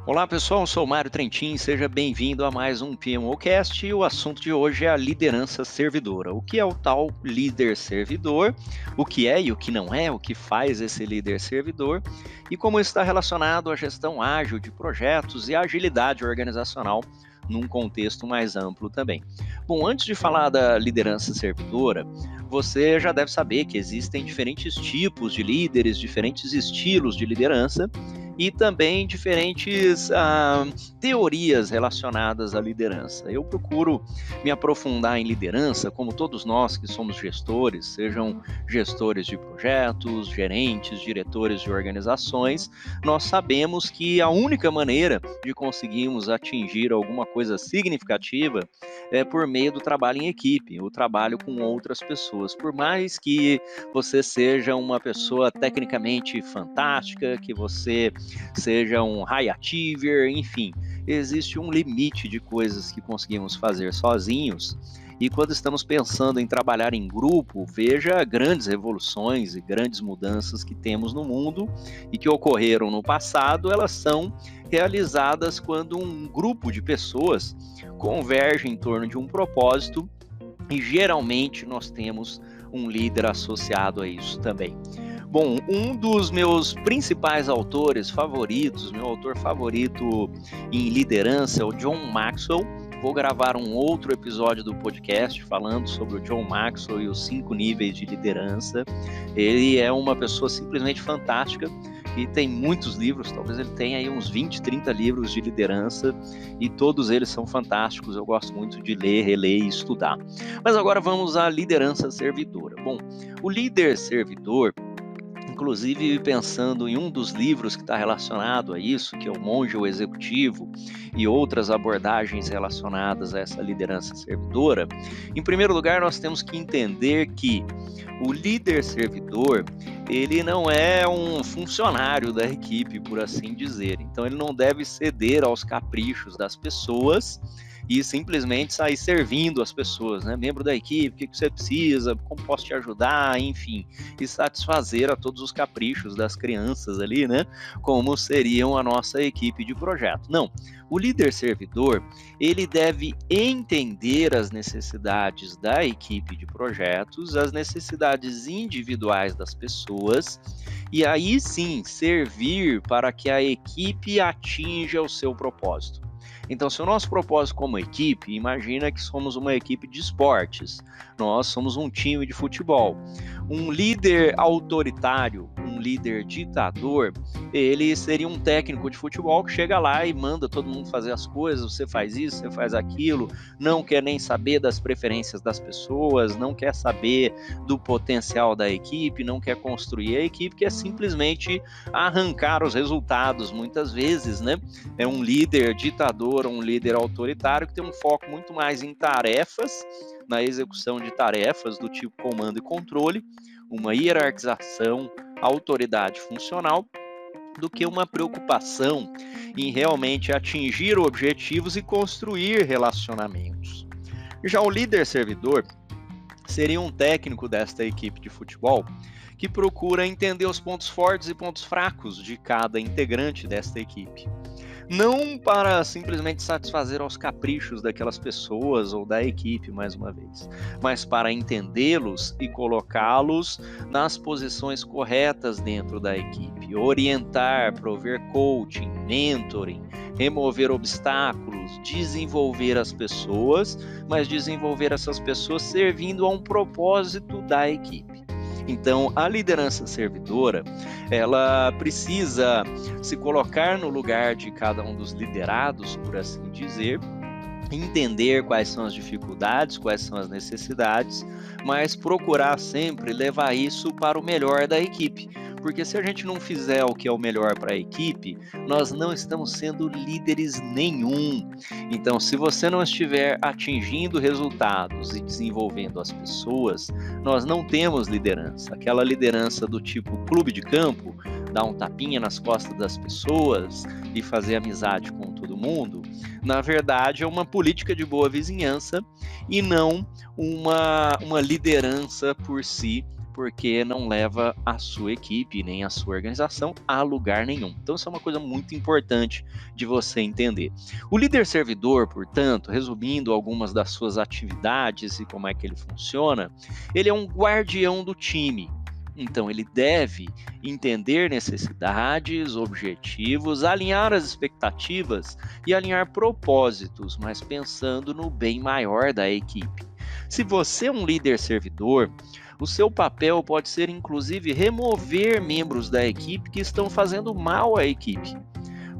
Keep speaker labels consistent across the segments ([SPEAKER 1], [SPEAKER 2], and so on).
[SPEAKER 1] Olá pessoal, eu sou o Mário Trentin, seja bem-vindo a mais um PMOcast e o assunto de hoje é a liderança servidora. O que é o tal líder servidor, o que é e o que não é, o que faz esse líder servidor e como isso está relacionado à gestão ágil de projetos e à agilidade organizacional num contexto mais amplo também. Bom, antes de falar da liderança servidora, você já deve saber que existem diferentes tipos de líderes, diferentes estilos de liderança e também diferentes teorias relacionadas à liderança. Eu procuro me aprofundar em liderança, como todos nós que somos gestores, sejam gestores de projetos, gerentes, diretores de organizações, nós sabemos que a única maneira de conseguirmos atingir alguma coisa significativa é por meio do trabalho em equipe, o trabalho com outras pessoas. Por mais que você seja uma pessoa tecnicamente fantástica, que você seja um high achiever, enfim, existe um limite de coisas que conseguimos fazer sozinhos. E quando estamos pensando em trabalhar em grupo, veja grandes revoluções e grandes mudanças que temos no mundo e que ocorreram no passado, elas são realizadas quando um grupo de pessoas converge em torno de um propósito e geralmente nós temos um líder associado a isso também. Bom, um dos meus principais autores favoritos, meu autor favorito em liderança é o John Maxwell. Vou gravar um outro episódio do podcast falando sobre o John Maxwell e os 5 níveis de liderança. Ele é uma pessoa simplesmente fantástica e tem muitos livros, talvez ele tenha aí uns 20, 30 livros de liderança e todos eles são fantásticos, eu gosto muito de ler, reler e estudar. Mas agora vamos à liderança servidora. Bom, o líder servidor, inclusive pensando em um dos livros que está relacionado a isso, que é o Monge o Executivo, e outras abordagens relacionadas a essa liderança servidora, em primeiro lugar nós temos que entender que o líder servidor, ele não é um funcionário da equipe, por assim dizer. Então ele não deve ceder aos caprichos das pessoas e simplesmente sair servindo as pessoas, né? Membro da equipe, o que você precisa, como posso te ajudar, enfim, e satisfazer a todos os caprichos das crianças ali, né? Como seriam a nossa equipe de projeto. Não, o líder servidor, ele deve entender as necessidades da equipe de projetos, as necessidades individuais das pessoas, e aí sim servir para que a equipe atinja o seu propósito. Então, se o nosso propósito como equipe, imagina que somos uma equipe de esportes, nós somos um time de futebol. Um líder autoritário, um líder ditador, ele seria um técnico de futebol que chega lá e manda todo mundo fazer as coisas, você faz isso, você faz aquilo, não quer nem saber das preferências das pessoas, não quer saber do potencial da equipe, não quer construir a equipe, quer simplesmente arrancar os resultados, muitas vezes, né? É um líder ditador, um líder autoritário que tem um foco muito mais em tarefas, na execução de tarefas do tipo comando e controle, uma hierarquização, autoridade funcional, do que uma preocupação em realmente atingir objetivos e construir relacionamentos. Já o líder servidor seria um técnico desta equipe de futebol que procura entender os pontos fortes e pontos fracos de cada integrante desta equipe. Não para simplesmente satisfazer aos caprichos daquelas pessoas ou da equipe, mais uma vez, mas para entendê-los e colocá-los nas posições corretas dentro da equipe, orientar, prover coaching, mentoring, remover obstáculos, desenvolver as pessoas, mas desenvolver essas pessoas servindo a um propósito da equipe. Então, a liderança servidora, ela precisa se colocar no lugar de cada um dos liderados, por assim dizer, entender quais são as dificuldades, quais são as necessidades, mas procurar sempre levar isso para o melhor da equipe. Porque se a gente não fizer o que é o melhor para a equipe, nós não estamos sendo líderes nenhum. Então, se você não estiver atingindo resultados e desenvolvendo as pessoas, nós não temos liderança. Aquela liderança do tipo clube de campo, dar um tapinha nas costas das pessoas e fazer amizade com todo mundo, na verdade é uma política de boa vizinhança e não uma liderança por si porque não leva a sua equipe nem a sua organização a lugar nenhum. Então isso é uma coisa muito importante de você entender. O líder servidor, portanto, resumindo algumas das suas atividades e como é que ele funciona, ele é um guardião do time. Então, ele deve entender necessidades, objetivos, alinhar as expectativas e alinhar propósitos, mas pensando no bem maior da equipe. Se você é um líder servidor, o seu papel pode ser, inclusive, remover membros da equipe que estão fazendo mal à equipe,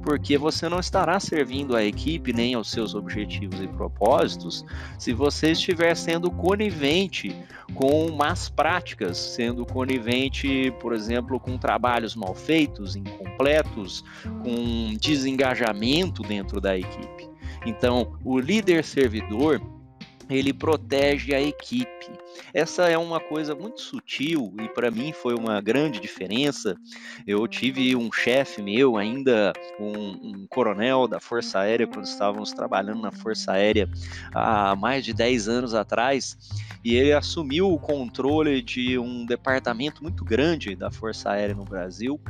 [SPEAKER 1] porque você não estará servindo a equipe nem aos seus objetivos e propósitos se você estiver sendo conivente com más práticas, sendo conivente, por exemplo, com trabalhos mal feitos, incompletos, com desengajamento dentro da equipe. Então, o líder servidor, ele protege a equipe. Essa é uma coisa muito sutil e para mim foi uma grande diferença. Eu tive um chefe meu, ainda um coronel da Força Aérea, quando estávamos trabalhando na Força Aérea há mais de 10 anos atrás, e ele assumiu o controle de um departamento muito grande da Força Aérea no Brasil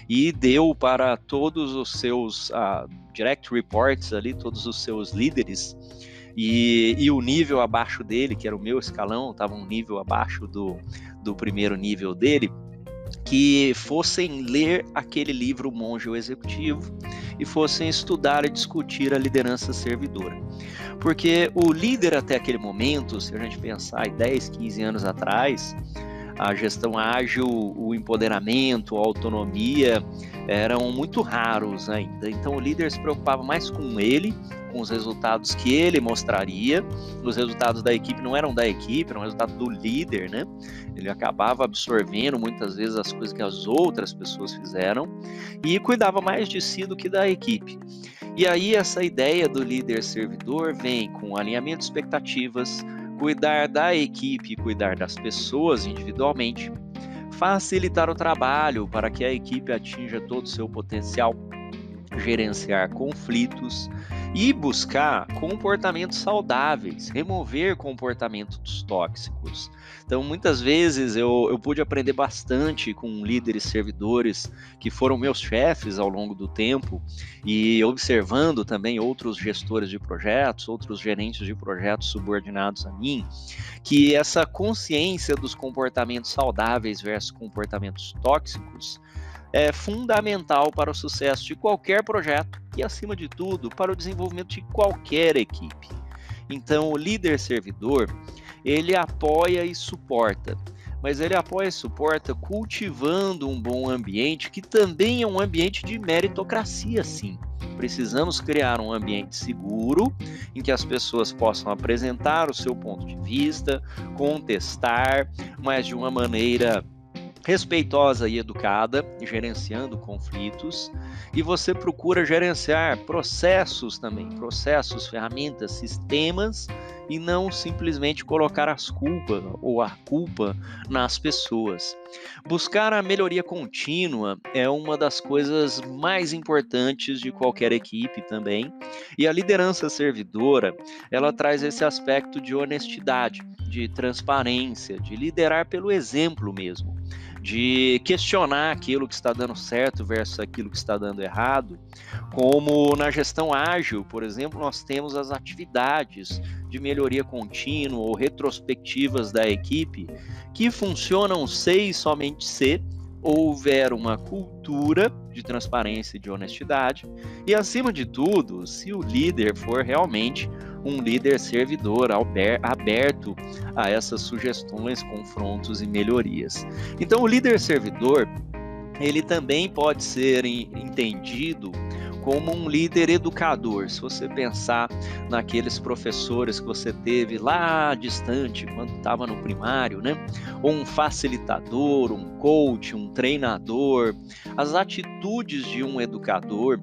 [SPEAKER 1] e deu para todos os seus direct reports ali, todos os seus líderes, e o nível abaixo dele, que era o meu escalão, estava um nível abaixo do primeiro nível dele, que fossem ler aquele livro O Monge o Executivo e fossem estudar e discutir a liderança servidora. Porque o líder até aquele momento, se a gente pensar em 10, 15 anos atrás, a gestão ágil, o empoderamento, a autonomia eram muito raros ainda. Então o líder se preocupava mais com ele, com os resultados que ele mostraria. Os resultados da equipe não eram da equipe, eram resultado do líder, né? Ele acabava absorvendo muitas vezes as coisas que as outras pessoas fizeram e cuidava mais de si do que da equipe. E aí essa ideia do líder servidor vem com alinhamento de expectativas, cuidar da equipe, cuidar das pessoas individualmente, facilitar o trabalho para que a equipe atinja todo o seu potencial, gerenciar conflitos e buscar comportamentos saudáveis, remover comportamentos tóxicos. Então, muitas vezes eu pude aprender bastante com líderes servidores que foram meus chefes ao longo do tempo e observando também outros gestores de projetos, outros gerentes de projetos subordinados a mim, que essa consciência dos comportamentos saudáveis versus comportamentos tóxicos é fundamental para o sucesso de qualquer projeto e, acima de tudo, para o desenvolvimento de qualquer equipe. Então, o líder servidor, ele apoia e suporta, mas ele apoia e suporta cultivando um bom ambiente, que também é um ambiente de meritocracia, sim. Precisamos criar um ambiente seguro, em que as pessoas possam apresentar o seu ponto de vista, contestar, mas de uma maneira respeitosa e educada, gerenciando conflitos, e você procura gerenciar processos também, processos, ferramentas, sistemas, e não simplesmente colocar as culpas ou a culpa nas pessoas. Buscar a melhoria contínua é uma das coisas mais importantes de qualquer equipe também, e a liderança servidora, ela traz esse aspecto de honestidade, de transparência, de liderar pelo exemplo mesmo, de questionar aquilo que está dando certo versus aquilo que está dando errado. Como na gestão ágil, por exemplo, nós temos as atividades de melhoria contínua ou retrospectivas da equipe que funcionam se e somente se houver uma cultura de transparência e de honestidade e, acima de tudo, se o líder for realmente um líder servidor, aberto a essas sugestões, confrontos e melhorias. Então, o líder servidor, ele também pode ser entendido como um líder educador. Se você pensar naqueles professores que você teve lá distante, quando estava no primário, né? Ou um facilitador, um coach, um treinador, as atitudes de um educador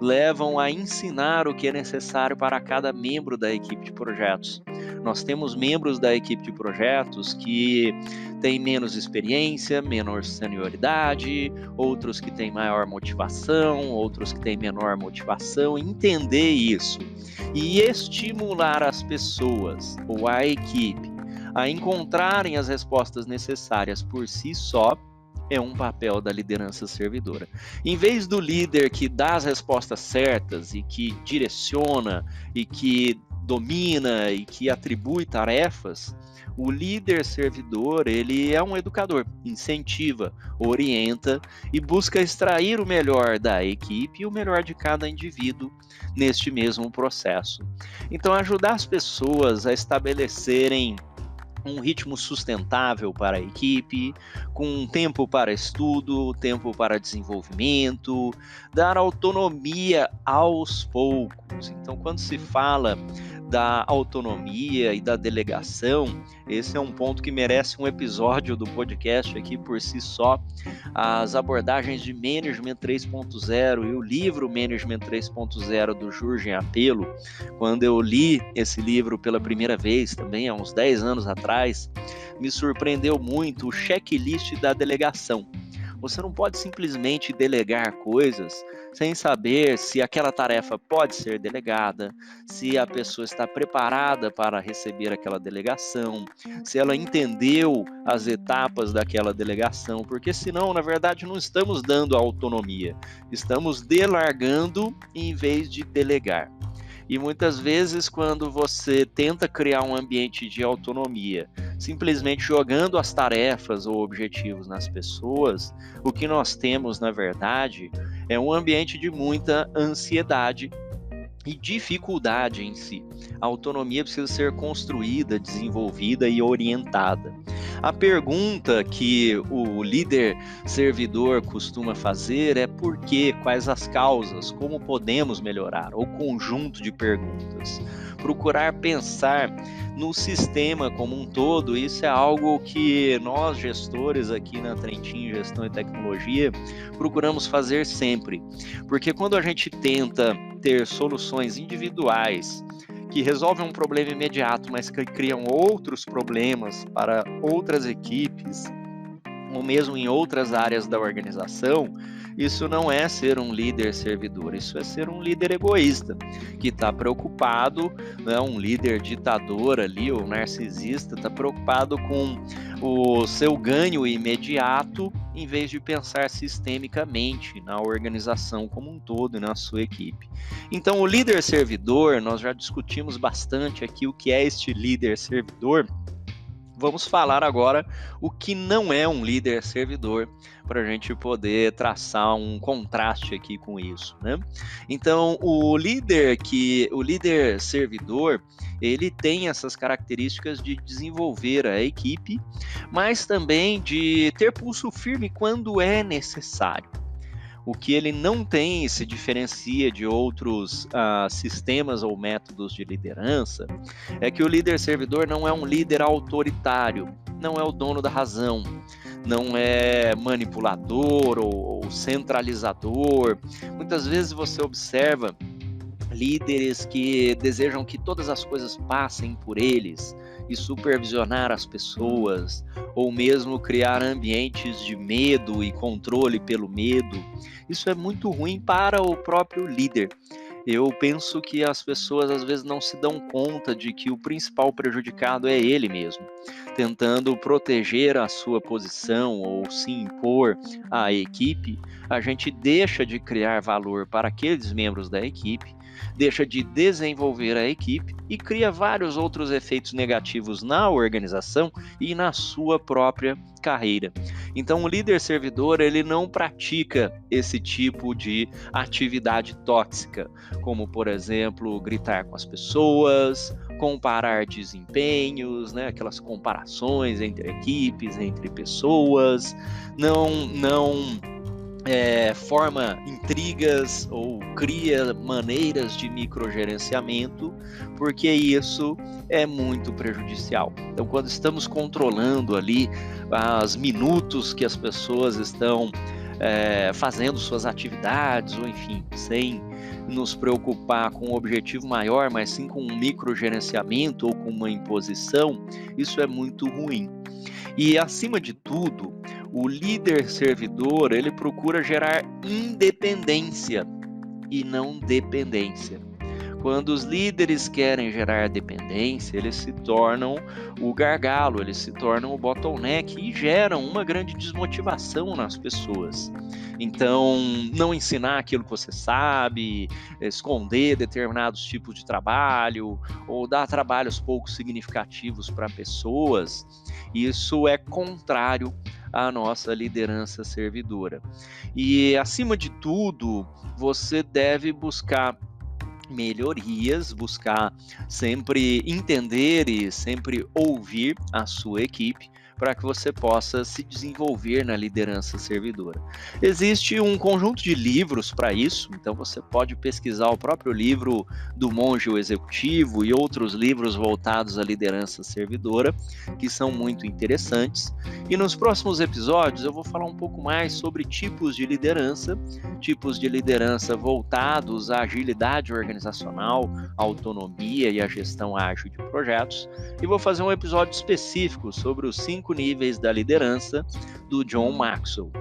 [SPEAKER 1] levam a ensinar o que é necessário para cada membro da equipe de projetos. Nós temos membros da equipe de projetos que têm menos experiência, menor senioridade, outros que têm maior motivação, outros que têm menor motivação. Entender isso e estimular as pessoas ou a equipe a encontrarem as respostas necessárias por si só, é um papel da liderança servidora. Em vez do líder que dá as respostas certas e que direciona e que domina e que atribui tarefas, o líder servidor, ele é um educador, incentiva, orienta e busca extrair o melhor da equipe e o melhor de cada indivíduo neste mesmo processo. Então, ajudar as pessoas a estabelecerem um ritmo sustentável para a equipe, com tempo para estudo, tempo para desenvolvimento, dar autonomia aos poucos. Então, quando se fala da autonomia e da delegação, esse é um ponto que merece um episódio do podcast aqui por si só. As abordagens de Management 3.0 e o livro Management 3.0 do Jürgen Apelo, quando eu li esse livro pela primeira vez, também há uns 10 anos atrás, me surpreendeu muito o checklist da delegação. Você não pode simplesmente delegar coisas sem saber se aquela tarefa pode ser delegada, se a pessoa está preparada para receber aquela delegação, se ela entendeu as etapas daquela delegação, porque senão, na verdade, não estamos dando autonomia, estamos delargando em vez de delegar. E muitas vezes, quando você tenta criar um ambiente de autonomia, simplesmente jogando as tarefas ou objetivos nas pessoas, o que nós temos, na verdade, é um ambiente de muita ansiedade e dificuldade em si. A autonomia precisa ser construída, desenvolvida e orientada. A pergunta que o líder servidor costuma fazer é por quê, quais as causas, como podemos melhorar, ou conjunto de perguntas. Procurar pensar no sistema como um todo, isso é algo que nós gestores aqui na Trentin Gestão e Tecnologia procuramos fazer sempre, porque quando a gente tenta ter soluções individuais que resolvem um problema imediato, mas que criam outros problemas para outras equipes, ou mesmo em outras áreas da organização, isso não é ser um líder servidor, isso é ser um líder egoísta, que está preocupado, né, um líder ditador ali, ou narcisista, está preocupado com o seu ganho imediato, em vez de pensar sistemicamente na organização como um todo e na sua equipe. Então, o líder servidor, nós já discutimos bastante aqui o que é este líder servidor. Vamos falar agora o que não é um líder servidor, para a gente poder traçar um contraste aqui com isso, né? Então, o líder servidor, ele tem essas características de desenvolver a equipe, mas também de ter pulso firme quando é necessário. O que ele não tem se diferencia de outros sistemas ou métodos de liderança é que o líder servidor não é um líder autoritário, não é o dono da razão, não é manipulador ou centralizador. Muitas vezes você observa líderes que desejam que todas as coisas passem por eles e supervisionar as pessoas, ou mesmo criar ambientes de medo e controle pelo medo. Isso é muito ruim para o próprio líder. Eu penso que as pessoas às vezes não se dão conta de que o principal prejudicado é ele mesmo, tentando proteger a sua posição ou se impor à equipe. A gente deixa de criar valor para aqueles membros da equipe, deixa de desenvolver a equipe e cria vários outros efeitos negativos na organização e na sua própria carreira. Então, o líder servidor, ele não pratica esse tipo de atividade tóxica, como, por exemplo, gritar com as pessoas, comparar desempenhos, né, aquelas comparações entre equipes, entre pessoas, não forma intrigas ou cria maneiras de microgerenciamento, porque isso é muito prejudicial. Então, quando estamos controlando ali os minutos que as pessoas estão fazendo suas atividades, ou enfim, sem nos preocupar com um objetivo maior, mas sim com um microgerenciamento ou com uma imposição, isso é muito ruim. E, acima de tudo, o líder servidor, ele procura gerar independência e não dependência. Quando os líderes querem gerar dependência, eles se tornam o gargalo, eles se tornam o bottleneck e geram uma grande desmotivação nas pessoas. Então, não ensinar aquilo que você sabe, esconder determinados tipos de trabalho ou dar trabalhos pouco significativos para pessoas, isso é contrário à nossa liderança servidora. E, acima de tudo, você deve buscar melhorias, buscar sempre entender e sempre ouvir a sua equipe para que você possa se desenvolver na liderança servidora. Existe um conjunto de livros para isso, então você pode pesquisar o próprio livro do Monge o Executivo e outros livros voltados à liderança servidora, que são muito interessantes. E nos próximos episódios eu vou falar um pouco mais sobre tipos de liderança voltados à agilidade organizacional, à autonomia e à gestão ágil de projetos, e vou fazer um episódio específico sobre os 5 níveis da liderança do John Maxwell.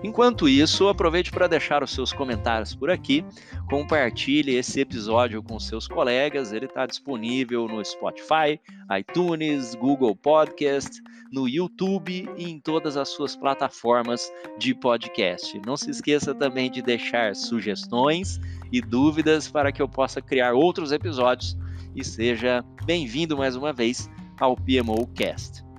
[SPEAKER 1] Enquanto isso, aproveite para deixar os seus comentários por aqui, compartilhe esse episódio com seus colegas, ele está disponível no Spotify, iTunes, Google Podcast, no YouTube e em todas as suas plataformas de podcast. Não se esqueça também de deixar sugestões e dúvidas para que eu possa criar outros episódios, e seja bem-vindo mais uma vez ao PMO Cast.